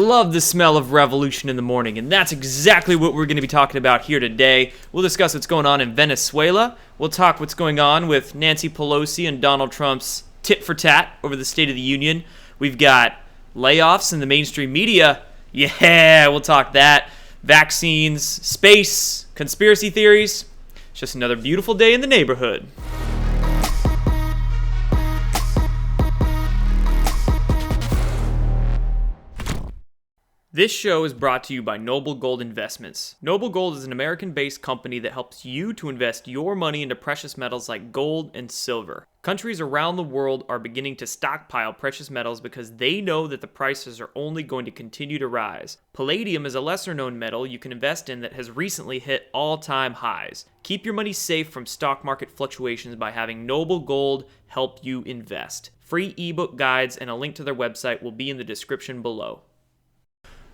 love the smell of revolution in the morning, and that's exactly what we're going to be talking about here today. We'll discuss what's going on in Venezuela. We'll talk what's going on with Nancy Pelosi and Donald Trump's tit for tat over the State of the Union. We've got layoffs in the mainstream media. Yeah, we'll talk that. Vaccines, space, conspiracy theories. It's just another beautiful day in the neighborhood. This show is brought to you by NOBLEGOLD Investments. NOBLEGOLD is an American-based company that helps you to invest your money into precious metals like gold and silver. Countries around the world are beginning to stockpile precious metals because they know that the prices are only going to continue to rise. Palladium is a lesser-known metal you can invest in that has recently hit all-time highs. Keep your money safe from stock market fluctuations by having NOBLEGOLD help you invest. Free ebook guides and a link to their website will be in the description below.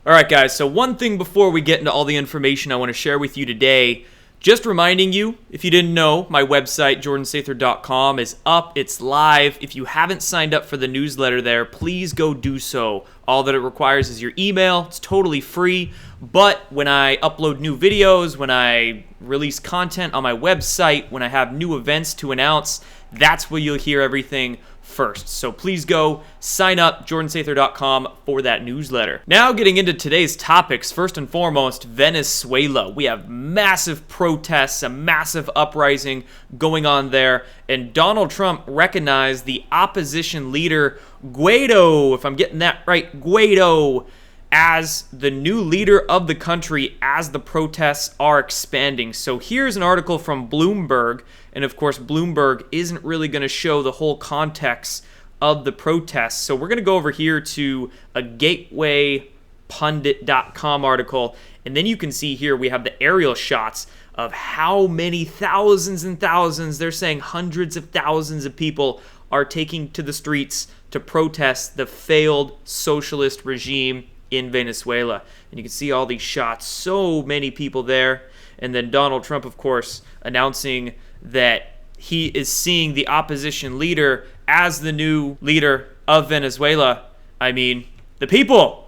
Alright guys, so one thing before we get into all the information I want to share with you today, just reminding you, if you didn't know, my website, jordansather.com, is up, it's live. If you haven't signed up for the newsletter there, please go do so. All that it requires is your email, it's totally free, but when I upload new videos, when I release content on my website, when I have new events to announce, that's where you'll hear everything first. So please go sign up, jordansather.com, for that newsletter. Now getting into today's topics, first and foremost, Venezuela. We have massive protests, a massive uprising going on there, and Donald Trump recognized the opposition leader, Guaido, if I'm getting that right, Guaido, as the new leader of the country as the protests are expanding. So here's an article from Bloomberg, and of course Bloomberg isn't really going to show the whole context of the protests. So we're going to go over here to a gatewaypundit.com article, and then you can see here we have the aerial shots of how many thousands and thousands, they're saying hundreds of thousands of people are taking to the streets to protest the failed socialist regime in Venezuela. And you can see all these shots, so many people there. And then Donald Trump, of course, announcing that he is seeing the opposition leader as the new leader of Venezuela. I mean, the people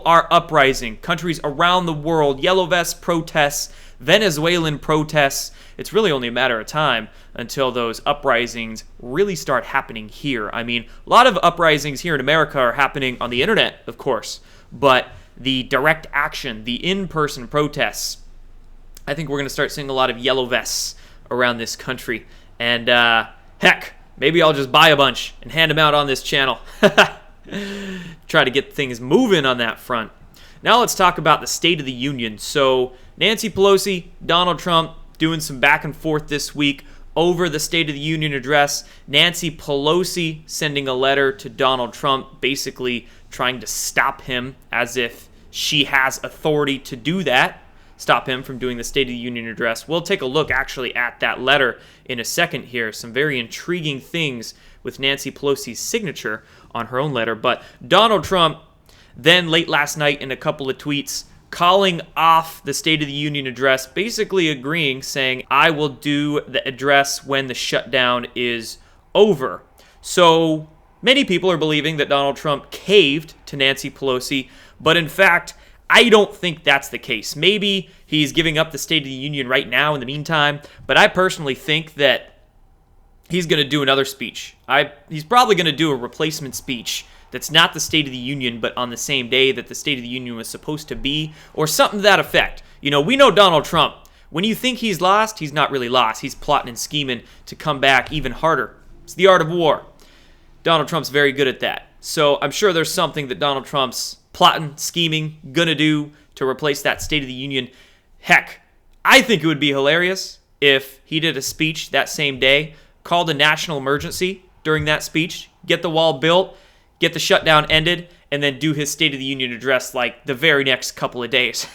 are uprising. Countries around the world, yellow vest protests, Venezuelan protests. It's really only a matter of time until those uprisings really start happening here. I mean, a lot of uprisings here in America are happening on the internet, of course, but the direct action, the in-person protests, I think we're going to start seeing a lot of yellow vests around this country. And heck, maybe I'll just buy a bunch and hand them out on this channel. Try to get things moving on that front. Now let's talk about the State of the Union. So Nancy Pelosi, Donald Trump doing some back and forth this week over the State of the Union address. Nancy Pelosi sending a letter to Donald Trump, basically trying to stop him as if she has authority to do that, stop him from doing the State of the Union address. We'll take a look actually at that letter in a second here. Some very intriguing things with Nancy Pelosi's signature on her own letter. But Donald Trump then late last night in a couple of tweets calling off the State of the Union address, basically agreeing, saying, I will do the address when the shutdown is over. So many people are believing that Donald Trump caved to Nancy Pelosi, but in fact, I don't think that's the case. Maybe he's giving up the State of the Union right now in the meantime, but I personally think that he's going to do another speech. He's probably going to do a replacement speech that's not the State of the Union, but on the same day that the State of the Union was supposed to be, or something to that effect. You know, we know Donald Trump. When you think he's lost, he's not really lost. He's plotting and scheming to come back even harder. It's the art of war. Donald Trump's very good at that. So I'm sure there's something that Donald Trump's plotting, scheming, gonna do to replace that State of the Union. Heck, I think it would be hilarious if he did a speech that same day, called a national emergency during that speech, get the wall built, get the shutdown ended, and then do his State of the Union address like the very next couple of days.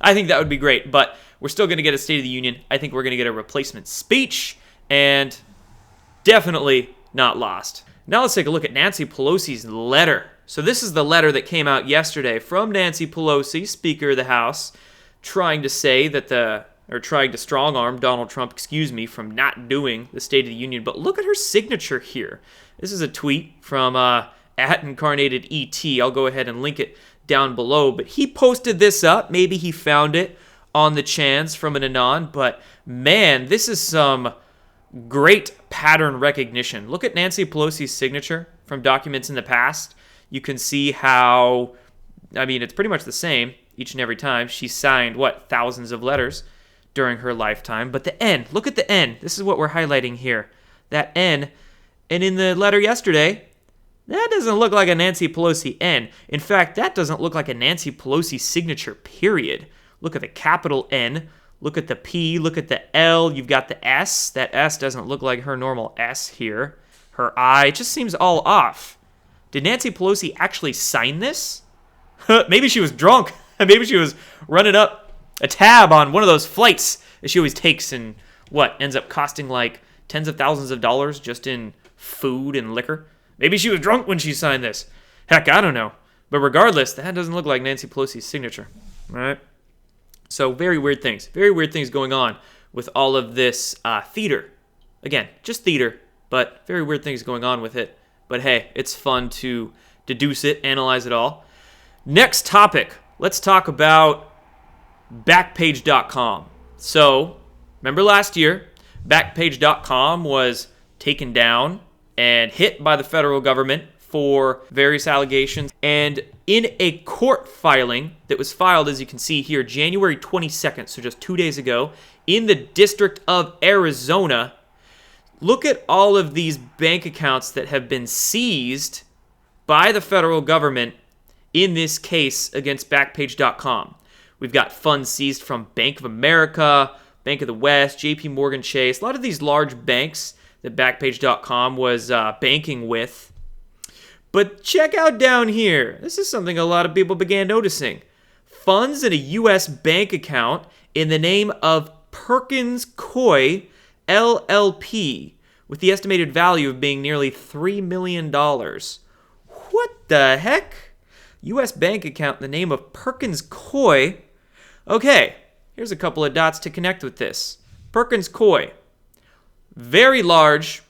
I think that would be great, but we're still going to get a State of the Union. I think we're going to get a replacement speech, and definitely not lost. Now let's take a look at Nancy Pelosi's letter. So this is the letter that came out yesterday from Nancy Pelosi, Speaker of the House, trying to strong-arm Donald Trump, from not doing the State of the Union. But look at her signature here. This is a tweet from @IncarnatedET. I'll go ahead and link it down below. But he posted this up. Maybe he found it on the chans from an anon. But man, this is some great pattern recognition. Look at Nancy Pelosi's signature from documents in the past. You can see how, it's pretty much the same each and every time. She signed, thousands of letters during her lifetime. But the N, look at the N. This is what we're highlighting here. That N. And in the letter yesterday, that doesn't look like a Nancy Pelosi N. In fact, that doesn't look like a Nancy Pelosi signature, period. Look at the capital N. Look at the P. Look at the L. You've got the S. That S doesn't look like her normal S here. Her I. It just seems all off. Did Nancy Pelosi actually sign this? Maybe she was drunk. Maybe she was running up a tab on one of those flights that she always takes and ends up costing like tens of thousands of dollars just in food and liquor. Maybe she was drunk when she signed this. Heck, I don't know. But regardless, that doesn't look like Nancy Pelosi's signature. All right? So very weird things. Very weird things going on with all of this theater. Again, just theater, but very weird things going on with it. But hey, it's fun to deduce it, analyze it all. Next topic. Let's talk about Backpage.com. So, remember last year, Backpage.com was taken down and hit by the federal government for various allegations. And in a court filing that was filed, as you can see here, January 22nd, so just 2 days ago, in the District of Arizona, look at all of these bank accounts that have been seized by the federal government in this case against Backpage.com. We've got funds seized from Bank of America, Bank of the West, JP Morgan Chase, a lot of these large banks that Backpage.com was banking with. But check out down here. This is something a lot of people began noticing. Funds in a U.S. bank account in the name of Perkins Coie LLP, with the estimated value of being nearly $3 million. What the heck? U.S. bank account in the name of Perkins Coie. Okay, here's a couple of dots to connect with this. Perkins Coie, very large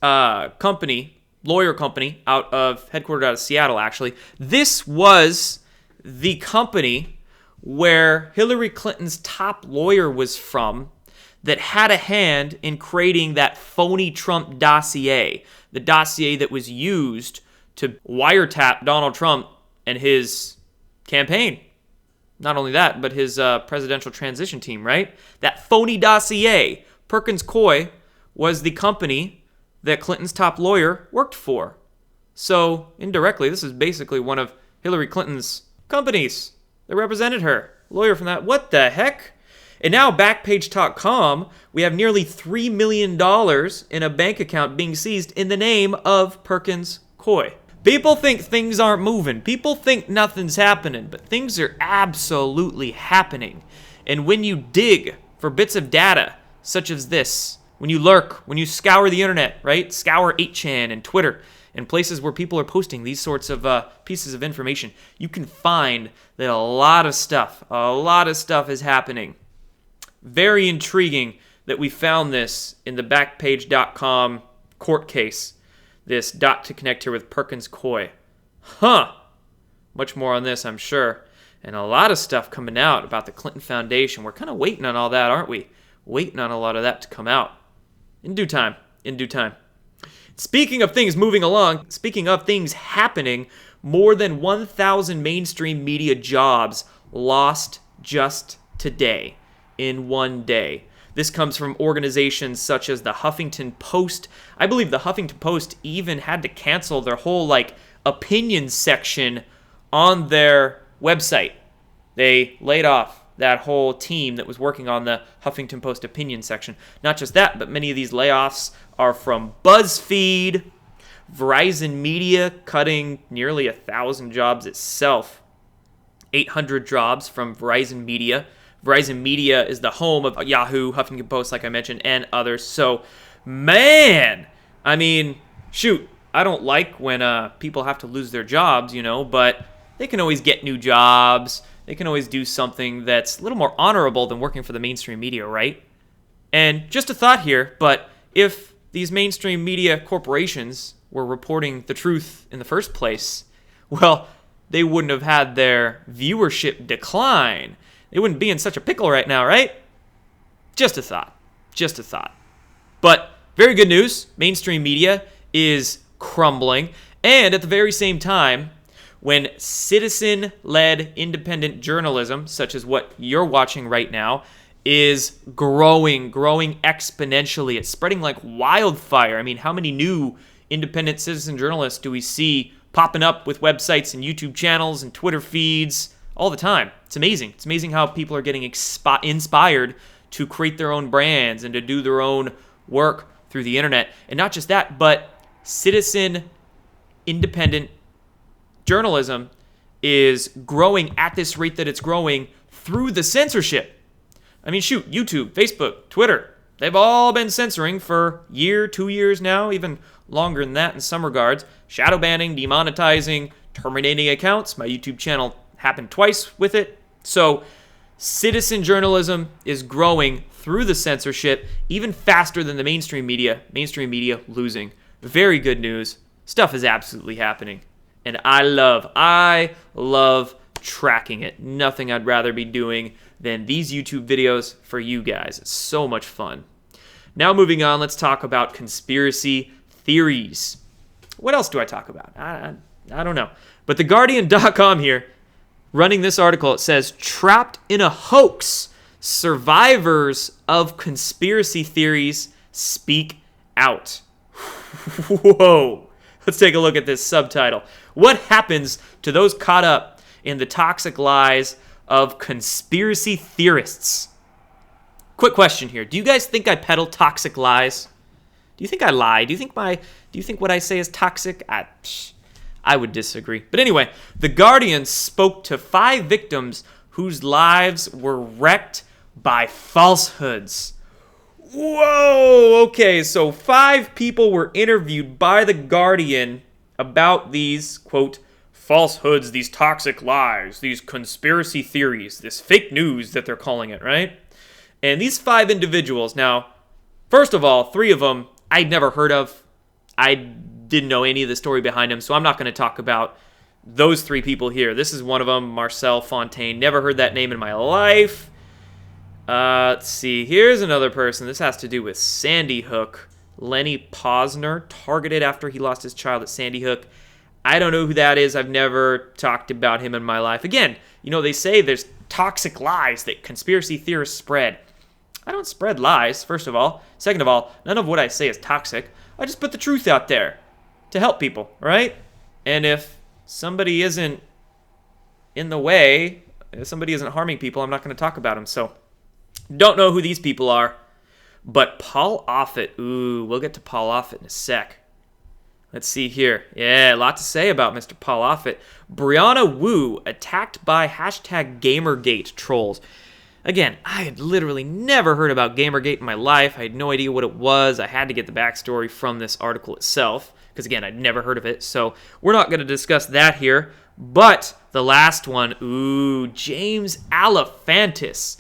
company, lawyer company, headquartered out of Seattle, actually. This was the company where Hillary Clinton's top lawyer was from that had a hand in creating that phony Trump dossier, the dossier that was used to wiretap Donald Trump and his campaign. Not only that, but his presidential transition team, right? That phony dossier, Perkins Coie, was the company that Clinton's top lawyer worked for. So, indirectly, this is basically one of Hillary Clinton's companies that represented her. Lawyer from that. What the heck? And now, Backpage.com, we have nearly $3 million in a bank account being seized in the name of Perkins Coie. People think things aren't moving. People think nothing's happening, but things are absolutely happening. And when you dig for bits of data, such as this, when you lurk, when you scour the internet, right? Scour 8chan and Twitter and places where people are posting these sorts of pieces of information, you can find that a lot of stuff is happening. Very intriguing that we found this in the Backpage.com court case. This dot to connect here with Perkins Coie. Much more on this, I'm sure. And a lot of stuff coming out about the Clinton Foundation. We're kind of waiting on all that, aren't we? Waiting on a lot of that to come out. In due time. Speaking of things moving along, speaking of things happening, more than 1,000 mainstream media jobs lost just today, in one day. This comes from organizations such as the Huffington Post. I believe the Huffington Post even had to cancel their whole opinion section on their website. They laid off that whole team that was working on the Huffington Post opinion section. Not just that, but many of these layoffs are from BuzzFeed, Verizon Media cutting nearly 1,000 jobs itself, 800 jobs from Verizon Media. Verizon Media is the home of Yahoo, Huffington Post, like I mentioned, and others. So, man, shoot, I don't like when people have to lose their jobs, but they can always get new jobs. They can always do something that's a little more honorable than working for the mainstream media, right? And just a thought here, but if these mainstream media corporations were reporting the truth in the first place, well, they wouldn't have had their viewership decline. They wouldn't be in such a pickle right now, right? Just a thought. Just a thought. But very good news. Mainstream media is crumbling. And at the very same time, when citizen-led independent journalism, such as what you're watching right now, is growing exponentially. It's spreading like wildfire. I mean, how many new independent citizen journalists do we see popping up with websites and YouTube channels and Twitter feeds all the time? It's amazing. It's amazing how people are getting inspired to create their own brands and to do their own work through the internet. And not just that, but citizen independent journalism is growing at this rate that it's growing through the censorship. I mean, shoot, YouTube, Facebook, Twitter, they've all been censoring for a year, 2 years now, even longer than that in some regards. Shadow banning, demonetizing, terminating accounts. My YouTube channel happened twice with it. So citizen journalism is growing through the censorship even faster than the mainstream media. Mainstream media losing. Very good news. Stuff is absolutely happening. And I love tracking it. Nothing I'd rather be doing than these YouTube videos for you guys. It's so much fun. Now moving on, let's talk about conspiracy theories. What else do I talk about? I don't know. But TheGuardian.com here, running this article, it says, trapped in a hoax, survivors of conspiracy theories speak out. Whoa. Let's take a look at this subtitle. What happens to those caught up in the toxic lies of conspiracy theorists? Quick question here. Do you guys think I peddle toxic lies? Do you think I lie? Do you think what I say is toxic? I would disagree. But anyway, The Guardian spoke to 5 victims whose lives were wrecked by falsehoods. Whoa! Okay, so 5 people were interviewed by The Guardian about these, quote, falsehoods, these toxic lies, these conspiracy theories, this fake news that they're calling it, right? And these 5 individuals, now, first of all, 3 of them I'd never heard of. I didn't know any of the story behind them, so I'm not going to talk about those 3 people here. This is one of them, Marcel Fontaine. Never heard that name in my life. Let's see. Here's another person. This has to do with Sandy Hook. Lenny Posner, targeted after he lost his child at Sandy Hook. I don't know who that is. I've never talked about him in my life. Again, you know, they say there's toxic lies that conspiracy theorists spread. I don't spread lies, first of all. Second of all, none of what I say is toxic. I just put the truth out there to help people, right? And if somebody isn't in the way, if somebody isn't harming people, I'm not going to talk about them. So, don't know who these people are. But Paul Offit, we'll get to Paul Offit in a sec. Let's see here. Yeah, a lot to say about Mr. Paul Offit. Brianna Wu attacked by #Gamergate trolls. Again, I had literally never heard about Gamergate in my life. I had no idea what it was. I had to get the backstory from this article itself, because again, I'd never heard of it. So we're not going to discuss that here. But the last one, James Alefantis,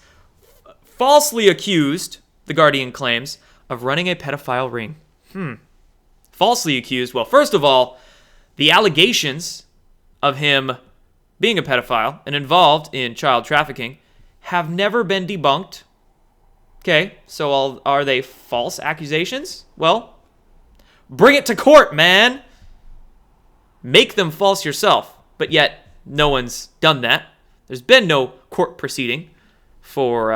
falsely accused, The Guardian claims, of running a pedophile ring. Falsely accused. Well, first of all, the allegations of him being a pedophile and involved in child trafficking have never been debunked. Okay, so are they false accusations? Well, bring it to court, man. Make them false yourself. But yet, no one's done that. There's been no court proceeding for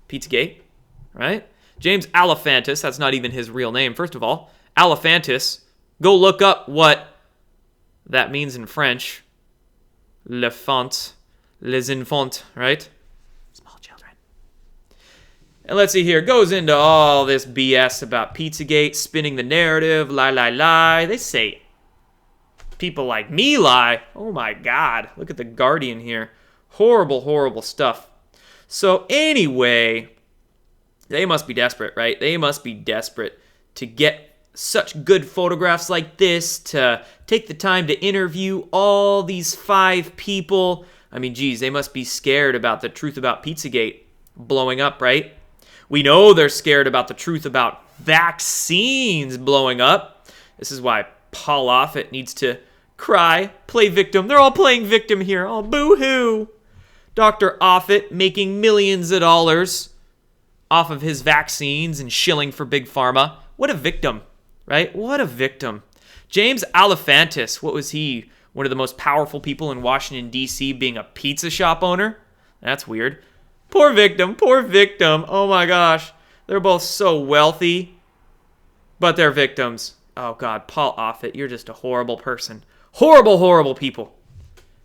Pizzagate, right? James Alefantis, that's not even his real name, first of all. Alefantis, go look up what that means in French. Les enfants, right? Small children. And let's see here, goes into all this BS about Pizzagate, spinning the narrative, lie. They say people like me lie. Oh my God, look at The Guardian here. Horrible stuff. So anyway, they must be desperate, right? They must be desperate to get such good photographs like this, to take the time to interview all these 5 people. I mean, geez, they must be scared about the truth about Pizzagate blowing up, right? We know they're scared about the truth about vaccines blowing up. This is why Paul Offit needs to cry, play victim. They're all playing victim here. Oh, boo-hoo. Dr. Offit making millions of dollars off of his vaccines and shilling for Big Pharma. What a victim, right? What a victim. James Alefantis, what was he? One of the most powerful people in Washington, D.C., being a pizza shop owner? That's weird. Poor victim, poor victim. Oh my gosh. They're both so wealthy, but they're victims. Oh God, Paul Offit, you're just a horrible person. Horrible, horrible people.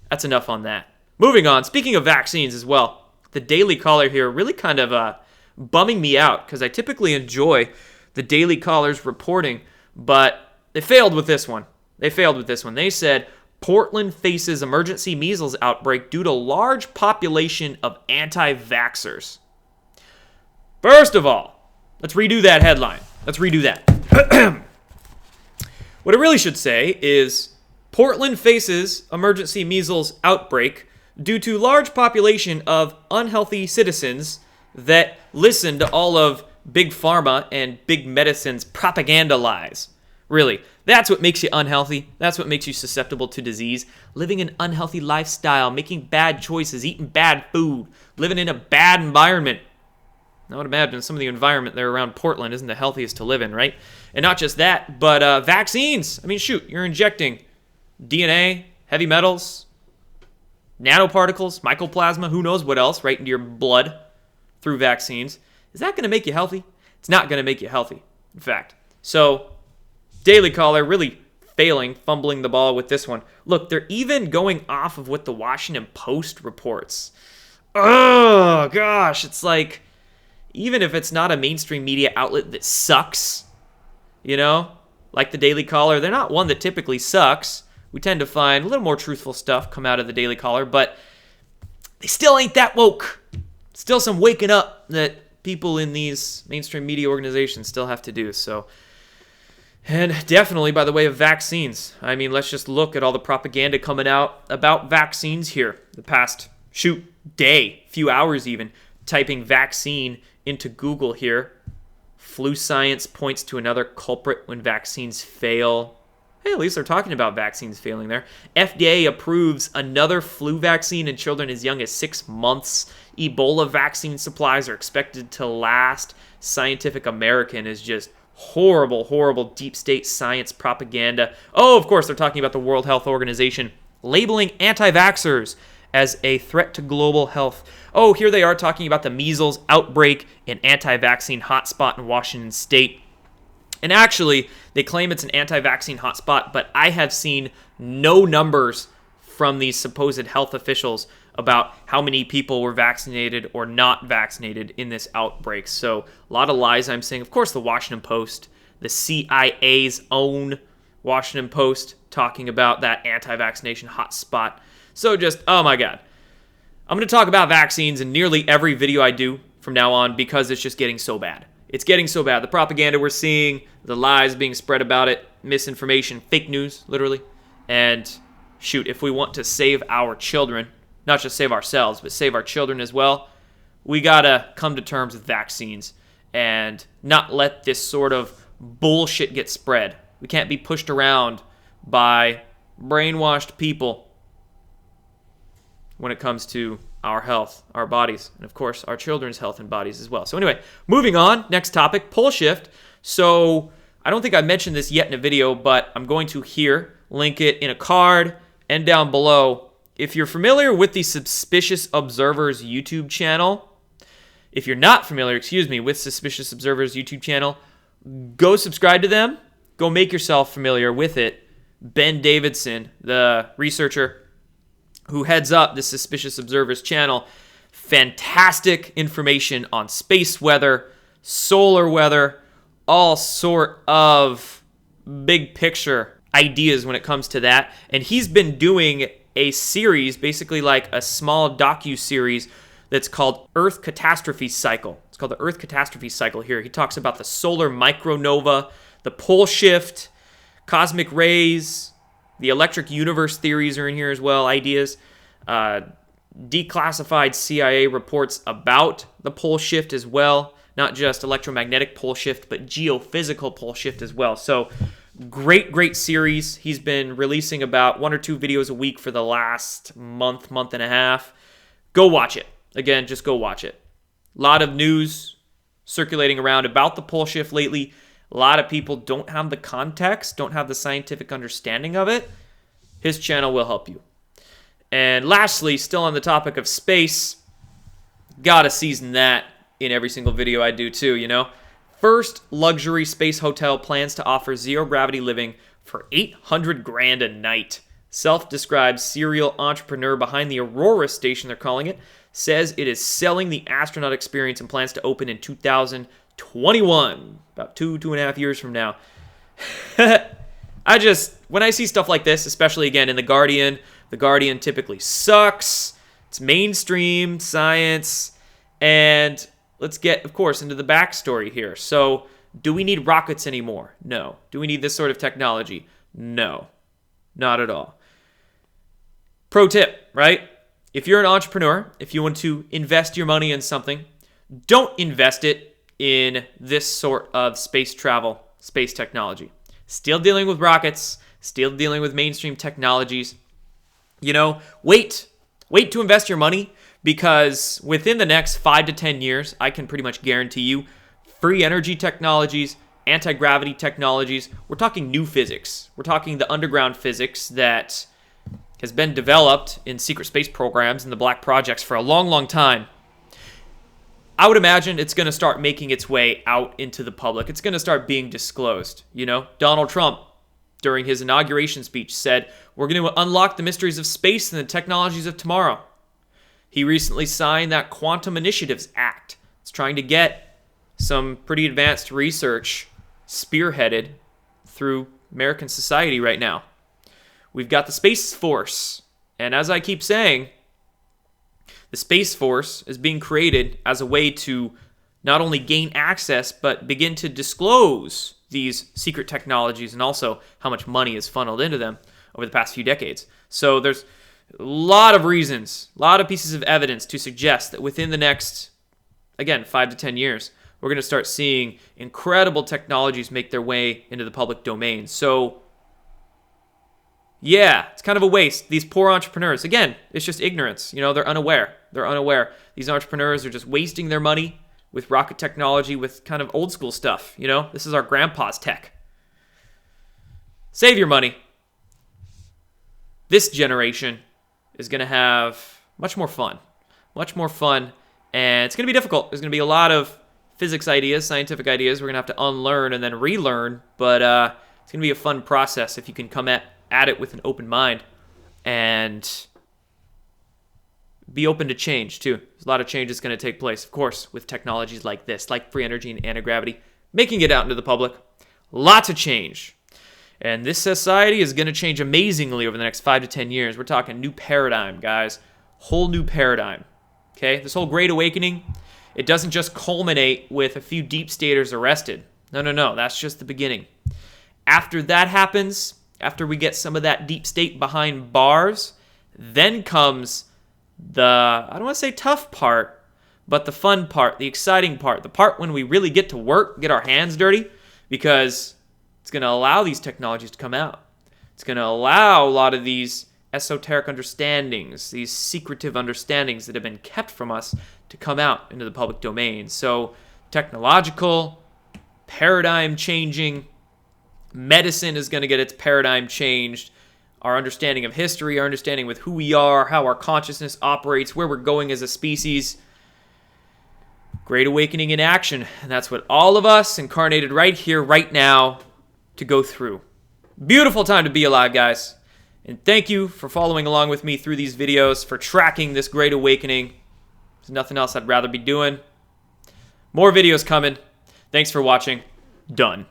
That's enough on that. Moving on, speaking of vaccines as well, the Daily Caller here really kind of bumming me out because I typically enjoy the Daily Caller's reporting, but they failed with this one. They said, Portland faces emergency measles outbreak due to large population of anti-vaxxers. First of all, let's redo that headline. Let's redo that. What it really should say is, Portland faces emergency measles outbreak due to large population of unhealthy citizens that listen to all of Big Pharma and Big Medicine's propaganda lies. Really, that's what makes you unhealthy. That's what makes you susceptible to disease. Living an unhealthy lifestyle, making bad choices, eating bad food, living in a bad environment. I would imagine some of the environment there around Portland isn't the healthiest to live in, right? And not just that, but vaccines. I mean, shoot, you're injecting DNA, heavy metals, nanoparticles, mycoplasma, who knows what else, right into your blood through vaccines. Is that going to make you healthy? It's not going to make you healthy, in fact. So, Daily Caller really fumbling the ball with this one. Look, they're even going off of what the Washington Post reports. Oh, gosh, it's like, even if it's not a mainstream media outlet that sucks, you know, like the Daily Caller, they're not one that typically sucks. We tend to find a little more truthful stuff come out of the Daily Caller, but they still ain't that woke. Still some waking up that people in these mainstream media organizations still have to do. So, and definitely by the way of vaccines. I mean, let's just look at all the propaganda coming out about vaccines here. The past, day, few hours even, typing vaccine into Google here. Flu science points to another culprit when vaccines fail. Hey, at least they're talking about vaccines failing there. FDA approves another flu vaccine in children as young as 6 months. Ebola vaccine supplies are expected to last. Scientific American is just horrible, horrible deep state science propaganda. Oh, of course, they're talking about the World Health Organization labeling anti-vaxxers as a threat to global health. Oh, here they are talking about the measles outbreak in anti-vaccine hotspot in Washington state. And actually, they claim it's an anti-vaccine hotspot, but I have seen no numbers from these supposed health officials about how many people were vaccinated or not vaccinated in this outbreak. So a lot of lies I'm saying. Of course, the Washington Post, the CIA's own Washington Post, talking about that anti-vaccination hotspot. So just, oh my God. I'm going to talk about vaccines in nearly every video I do from now on because it's just getting so bad. It's getting so bad. The propaganda we're seeing, the lies being spread about it, misinformation, fake news, literally. And shoot, if we want to save our children, not just save ourselves, but save our children as well, we got to come to terms with vaccines and not let this sort of bullshit get spread. We can't be pushed around by brainwashed people when it comes to our health, our bodies, and of course, our children's health and bodies as well. So anyway, moving on, next topic, pole shift. So I don't think I mentioned this yet in a video, but I'm going to here link it in a card and down below. If you're familiar with the Suspicious Observers YouTube channel, if you're not familiar, with Suspicious Observers YouTube channel, go subscribe to them. Go make yourself familiar with it. Ben Davidson, the researcher who heads up the Suspicious Observers channel, fantastic information on space weather, solar weather, all sort of big picture ideas when it comes to that. And he's been doing a series, basically like a small docu-series that's called Earth Catastrophe Cycle. It's called the Earth Catastrophe Cycle here. He talks about the solar micronova, the pole shift, cosmic rays, the electric universe theories are in here as well, ideas. Declassified CIA reports about the pole shift as well. Not just electromagnetic pole shift, but geophysical pole shift as well. So Great series. He's been releasing about 1 or 2 videos a week for the last month and a half. Go watch it. Again, just go watch it. A lot of news circulating around about the pole shift lately. A lot of people don't have the context, don't have the scientific understanding of it. His channel will help you. And lastly, still on the topic of space, gotta season that in every single video I do too, you know? First luxury space hotel plans to offer zero-gravity living for $800,000 a night. Self-described serial entrepreneur behind the Aurora station, they're calling it, says it is selling the astronaut experience and plans to open in 2021, about 2.5 years from now. When I see stuff like this, especially again in The Guardian typically sucks. It's mainstream science, and let's get, of course, into the backstory here. So, do we need rockets anymore? No. Do we need this sort of technology? No. Not at all. Pro tip, right? If you're an entrepreneur, if you want to invest your money in something, don't invest it in this sort of space travel, space technology. Still dealing with rockets, still dealing with mainstream technologies. You know, wait to invest your money, because within the next 5 to 10 years, I can pretty much guarantee you, free energy technologies, anti-gravity technologies, we're talking new physics. We're talking the underground physics that has been developed in secret space programs and the black projects for a long time. I would imagine it's going to start making its way out into the public. It's going to start being disclosed. You know, Donald Trump, during his inauguration speech, said, we're going to unlock the mysteries of space and the technologies of tomorrow. He recently signed that Quantum Initiatives Act. It's trying to get some pretty advanced research spearheaded through American society right now. We've got the Space Force. And as I keep saying, the Space Force is being created as a way to not only gain access, but begin to disclose these secret technologies and also how much money is funneled into them over the past few decades. So there's a lot of reasons, a lot of pieces of evidence to suggest that within the next, again, 5 to 10 years, we're going to start seeing incredible technologies make their way into the public domain. So, yeah, it's kind of a waste. These poor entrepreneurs, again, it's just ignorance. You know, they're unaware. These entrepreneurs are just wasting their money with rocket technology, with kind of old school stuff. You know, this is our grandpa's tech. Save your money. This generation is going to have much more fun, and it's going to be difficult. There's going to be a lot of physics ideas, scientific ideas we're going to have to unlearn and then relearn, but it's going to be a fun process if you can come at it with an open mind and be open to change too. There's a lot of change that's going to take place, of course, with technologies like this, like free energy and anti-gravity, making it out into the public. Lots of change. And this society is going to change amazingly over the next 5 to 10 years. We're talking new paradigm, guys. Whole new paradigm. Okay? This whole Great Awakening, it doesn't just culminate with a few deep staters arrested. No. That's just the beginning. After that happens, after we get some of that deep state behind bars, then comes the, I don't want to say tough part, but the fun part, the exciting part, the part when we really get to work, get our hands dirty, because it's going to allow these technologies to come out. It's going to allow a lot of these esoteric understandings, these secretive understandings that have been kept from us to come out into the public domain. So technological, paradigm changing, medicine is going to get its paradigm changed. Our understanding of history, our understanding with who we are, how our consciousness operates, where we're going as a species. Great Awakening in action. And that's what all of us incarnated right here, right now, to go through. Beautiful time to be alive, guys. And thank you for following along with me through these videos, for tracking this Great Awakening. There's nothing else I'd rather be doing. More videos coming. Thanks for watching. Done.